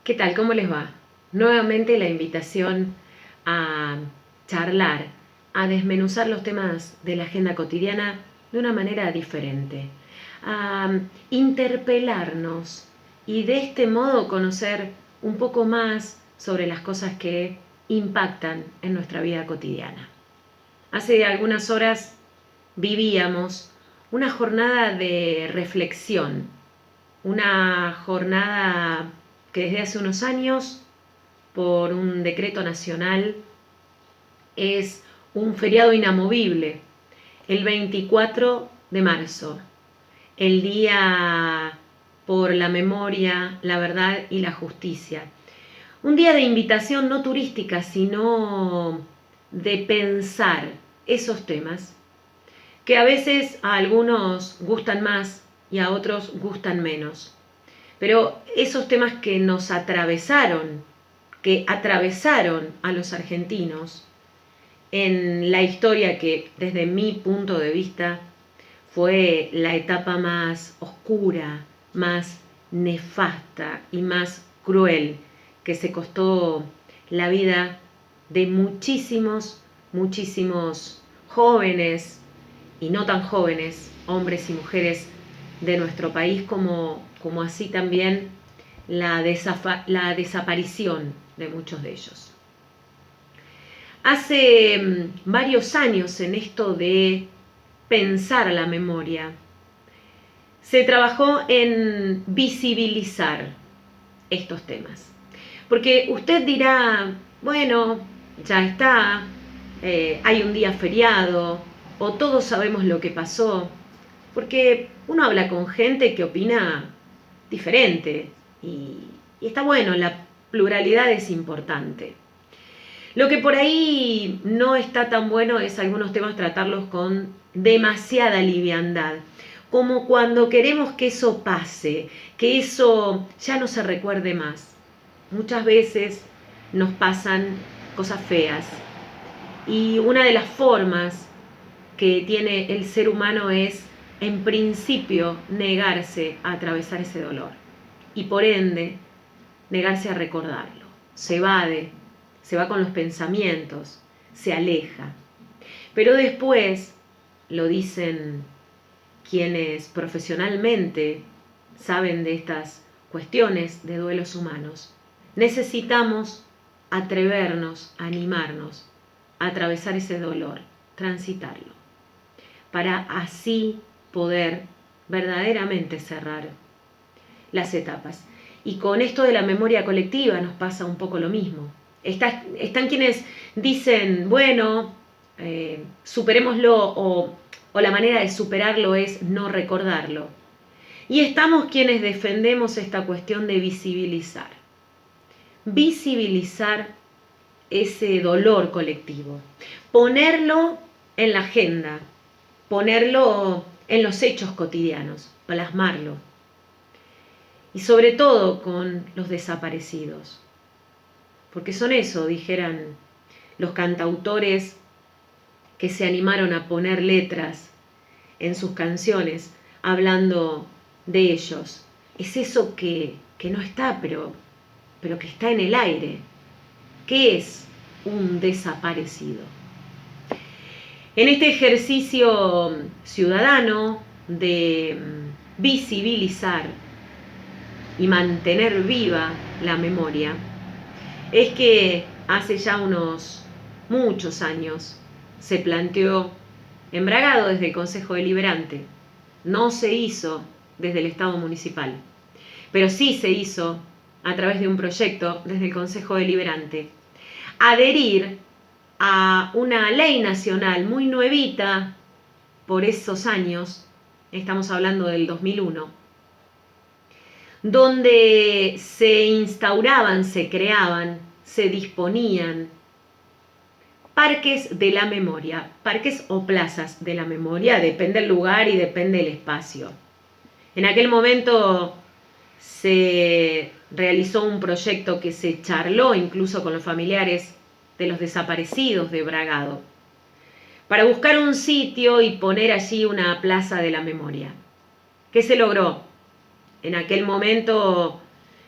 ¿Qué tal? ¿Cómo les va? Nuevamente la invitación a charlar, a desmenuzar los temas de la agenda cotidiana de una manera diferente, a interpelarnos y de este modo conocer un poco más sobre las cosas que impactan en nuestra vida cotidiana. Hace algunas horas vivíamos una jornada de reflexión, una jornada que desde hace unos años, por un decreto nacional, es un feriado inamovible, el 24 de marzo, el Día por la Memoria, la Verdad y la Justicia. Un día de invitación no turística, sino de pensar esos temas, que a veces a algunos gustan más y a otros gustan menos. Pero esos temas que nos atravesaron, que atravesaron a los argentinos en la historia que desde mi punto de vista fue la etapa más oscura, más nefasta y más cruel, que se costó la vida de muchísimos jóvenes y no tan jóvenes, hombres y mujeres de nuestro país, como así también la desaparición de muchos de ellos. Hace varios años en esto de pensar la memoria, se trabajó en visibilizar estos temas. Porque usted dirá, bueno, ya está, hay un día feriado, o todos sabemos lo que pasó, porque uno habla con gente que opina diferente y está bueno, la pluralidad es importante. Lo que por ahí no está tan bueno es algunos temas tratarlos con demasiada liviandad, como cuando queremos que eso pase, que eso ya no se recuerde más. Muchas veces nos pasan cosas feas y una de las formas que tiene el ser humano es, en principio, negarse a atravesar ese dolor y por ende negarse a recordarlo. Se evade, se va con los pensamientos, se aleja. Pero después, lo dicen quienes profesionalmente saben de estas cuestiones de duelos humanos, necesitamos atrevernos, animarnos a atravesar ese dolor, transitarlo, para así poder verdaderamente cerrar las etapas. Y con esto de la memoria colectiva nos pasa un poco lo mismo. Están quienes dicen, bueno, superémoslo o la manera de superarlo es no recordarlo. Y estamos quienes defendemos esta cuestión de visibilizar. Visibilizar ese dolor colectivo. Ponerlo en la agenda. Ponerlo en los hechos cotidianos. Plasmarlo. Y sobre todo con los desaparecidos. Porque son eso, dijeran los cantautores que se animaron a poner letras en sus canciones hablando de ellos. Es eso que no está, pero que está en el aire. ¿Qué es un desaparecido? En este ejercicio ciudadano de visibilizar y mantener viva la memoria, es que hace ya unos muchos años se planteó en Bragado desde el Consejo Deliberante. No se hizo desde el Estado municipal, pero sí se hizo a través de un proyecto desde el Consejo Deliberante. Adherir a una ley nacional muy nuevita por esos años, estamos hablando del 2001, donde se instauraban, se creaban, se disponían parques de la memoria, parques o plazas de la memoria, depende del lugar y depende del espacio. En aquel momento se realizó un proyecto que se charló incluso con los familiares de los desaparecidos de Bragado, para buscar un sitio y poner allí una plaza de la memoria. ¿Qué se logró? En aquel momento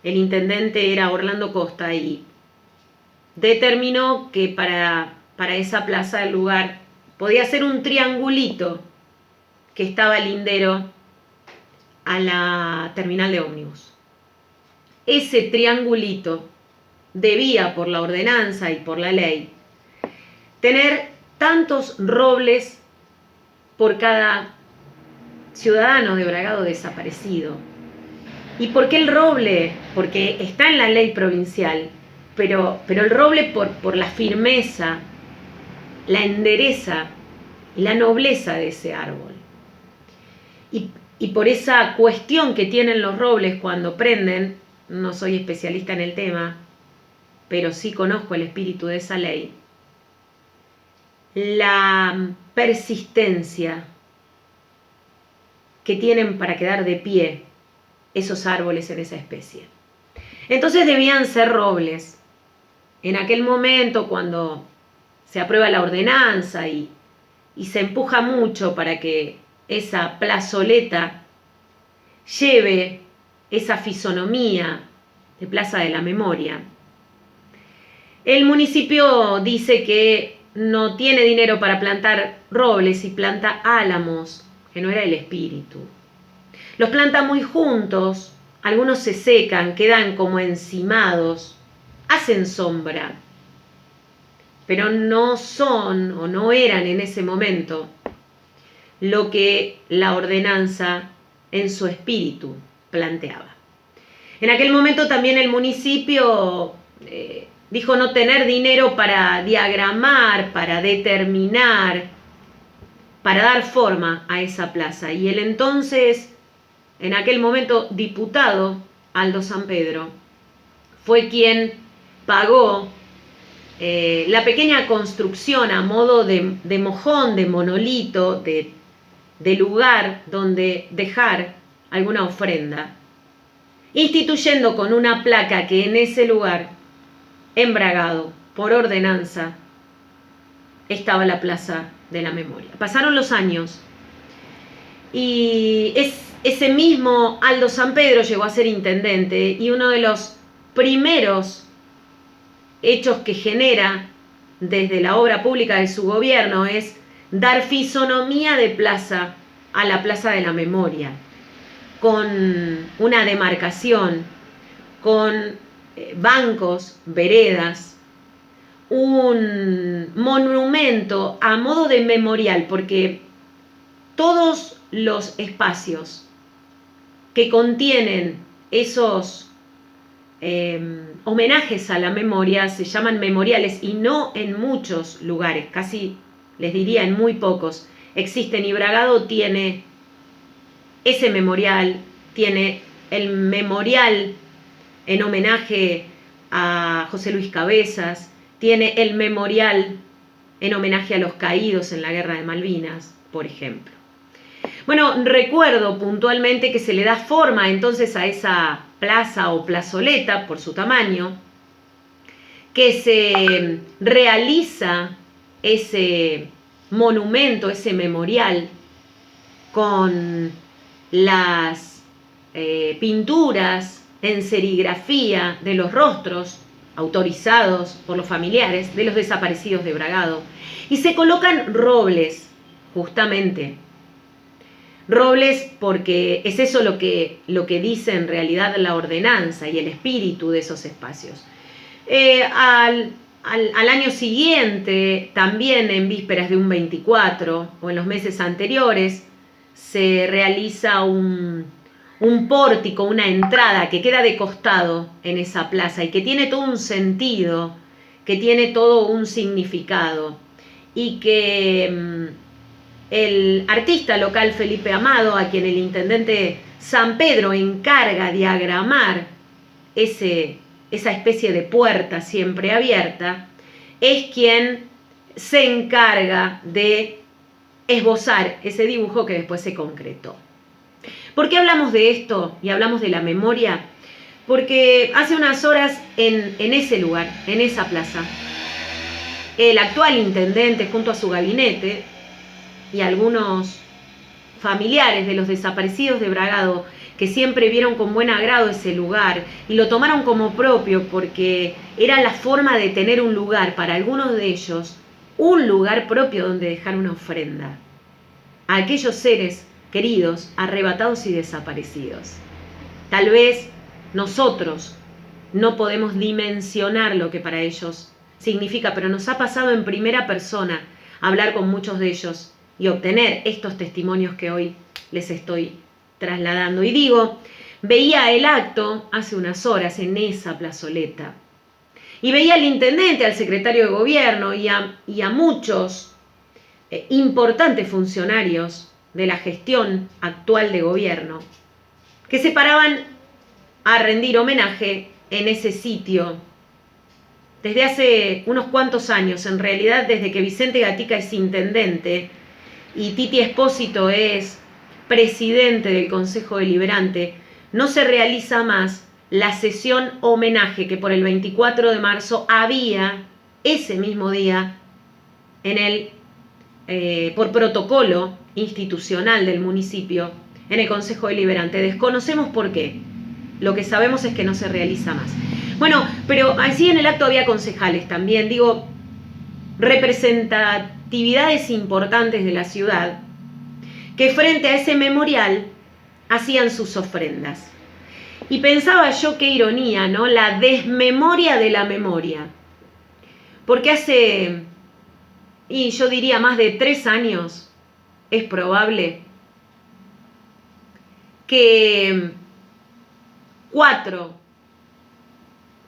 el intendente era Orlando Costa y determinó que para esa plaza el lugar podía ser un triangulito que estaba lindero a la terminal de ómnibus. Ese triangulito debía, por la ordenanza y por la ley, tener tantos robles por cada ciudadano de Bragado desaparecido. ¿Y por qué el roble? Porque está en la ley provincial, pero el roble por la firmeza, la endereza y la nobleza de ese árbol. Y por esa cuestión que tienen los robles cuando prenden, no soy especialista en el tema, pero sí conozco el espíritu de esa ley, la persistencia que tienen para quedar de pie esos árboles en esa especie. Entonces debían ser robles. En aquel momento, cuando se aprueba la ordenanza y se empuja mucho para que esa plazoleta lleve esa fisonomía de Plaza de la Memoria, el municipio dice que no tiene dinero para plantar robles y planta álamos, que no era el espíritu. Los planta muy juntos, algunos se secan, quedan como encimados, hacen sombra, pero no son o no eran en ese momento lo que la ordenanza en su espíritu planteaba. En aquel momento también el municipio dijo no tener dinero para diagramar, para determinar, para dar forma a esa plaza. Y el entonces, en aquel momento, diputado Aldo Sampedro, fue quien pagó la pequeña construcción a modo de mojón, de monolito, de lugar donde dejar alguna ofrenda, instituyendo con una placa que en ese lugar, en Bragado, por ordenanza, estaba la Plaza de la Memoria. Pasaron los años y ese mismo Aldo Sampedro llegó a ser intendente, y uno de los primeros hechos que genera desde la obra pública de su gobierno es dar fisonomía de plaza a la Plaza de la Memoria, con una demarcación, con bancos, veredas, un monumento a modo de memorial, porque todos los espacios que contienen esos homenajes a la memoria se llaman memoriales, y no en muchos lugares, casi les diría en muy pocos existen, y Bragado tiene ese memorial, tiene el memorial en homenaje a José Luis Cabezas, tiene el memorial en homenaje a los caídos en la Guerra de Malvinas, por ejemplo. Bueno, recuerdo puntualmente que se le da forma entonces a esa plaza o plazoleta por su tamaño, que se realiza ese monumento, ese memorial, con las pinturas en serigrafía de los rostros autorizados por los familiares de los desaparecidos de Bragado, y se colocan robles, justamente. Robles porque es eso lo que dice en realidad la ordenanza y el espíritu de esos espacios. Al año siguiente, también en vísperas de un 24 o en los meses anteriores, se realiza un pórtico, una entrada que queda de costado en esa plaza y que tiene todo un sentido, que tiene todo un significado, y que el artista local Felipe Amado, a quien el intendente Sampedro encarga diagramar esa especie de puerta siempre abierta, es quien se encarga de esbozar ese dibujo que después se concretó. ¿Por qué hablamos de esto y hablamos de la memoria? Porque hace unas horas en ese lugar, en esa plaza, el actual intendente junto a su gabinete y algunos familiares de los desaparecidos de Bragado que siempre vieron con buen agrado ese lugar y lo tomaron como propio porque era la forma de tener un lugar para algunos de ellos, un lugar propio donde dejar una ofrenda a aquellos seres queridos, arrebatados y desaparecidos. Tal vez nosotros no podemos dimensionar lo que para ellos significa, pero nos ha pasado en primera persona hablar con muchos de ellos y obtener estos testimonios que hoy les estoy trasladando. Y digo, veía el acto hace unas horas en esa plazoleta y veía al intendente, al secretario de gobierno y a muchos importantes funcionarios de la gestión actual de gobierno que se paraban a rendir homenaje en ese sitio desde hace unos cuantos años, en realidad desde que Vicente Gatica es intendente y Titi Espósito es presidente del Consejo Deliberante, no se realiza más la sesión homenaje que por el 24 de marzo había ese mismo día en por protocolo institucional del municipio en el Consejo Deliberante. Desconocemos por qué. Lo que sabemos es que no se realiza más. Bueno, pero así en el acto había concejales también, digo, representatividades importantes de la ciudad que frente a ese memorial hacían sus ofrendas. Y pensaba yo, qué ironía, ¿no? La desmemoria de la memoria. Porque hace, y yo diría más de 3 años, es probable que 4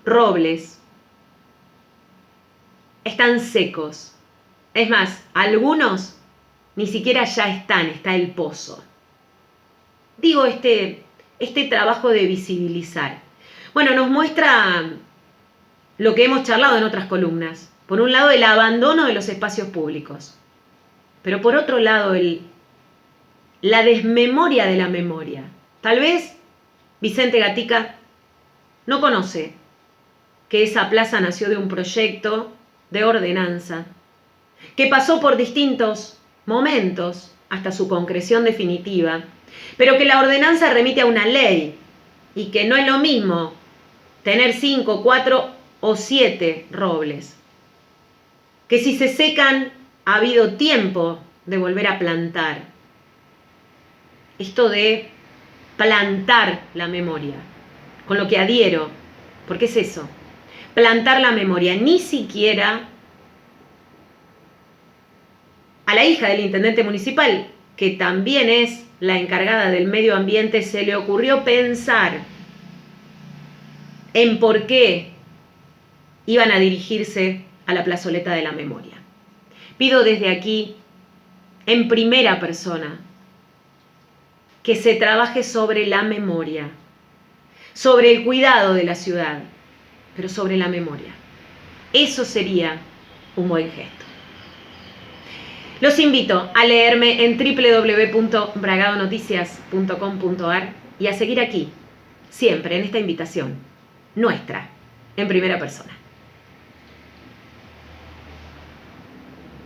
robles están secos. Es más, algunos ni siquiera ya está el pozo. Digo, este trabajo de visibilizar. Bueno, nos muestra lo que hemos charlado en otras columnas. Por un lado, el abandono de los espacios públicos. Pero por otro lado, la desmemoria de la memoria. Tal vez Vicente Gatica no conoce que esa plaza nació de un proyecto de ordenanza, que pasó por distintos momentos hasta su concreción definitiva, pero que la ordenanza remite a una ley y que no es lo mismo tener 5, 4 o 7 robles, que si se secan ha habido tiempo de volver a plantar. Esto de plantar la memoria, con lo que adhiero, porque es eso, plantar la memoria. Ni siquiera a la hija del intendente municipal, que también es la encargada del medio ambiente, se le ocurrió pensar en por qué iban a dirigirse a la plazoleta de la memoria. Pido desde aquí, en primera persona, que se trabaje sobre la memoria, sobre el cuidado de la ciudad, pero sobre la memoria. Eso sería un buen gesto. Los invito a leerme en www.bragadonoticias.com.ar y a seguir aquí, siempre en esta invitación nuestra, en primera persona.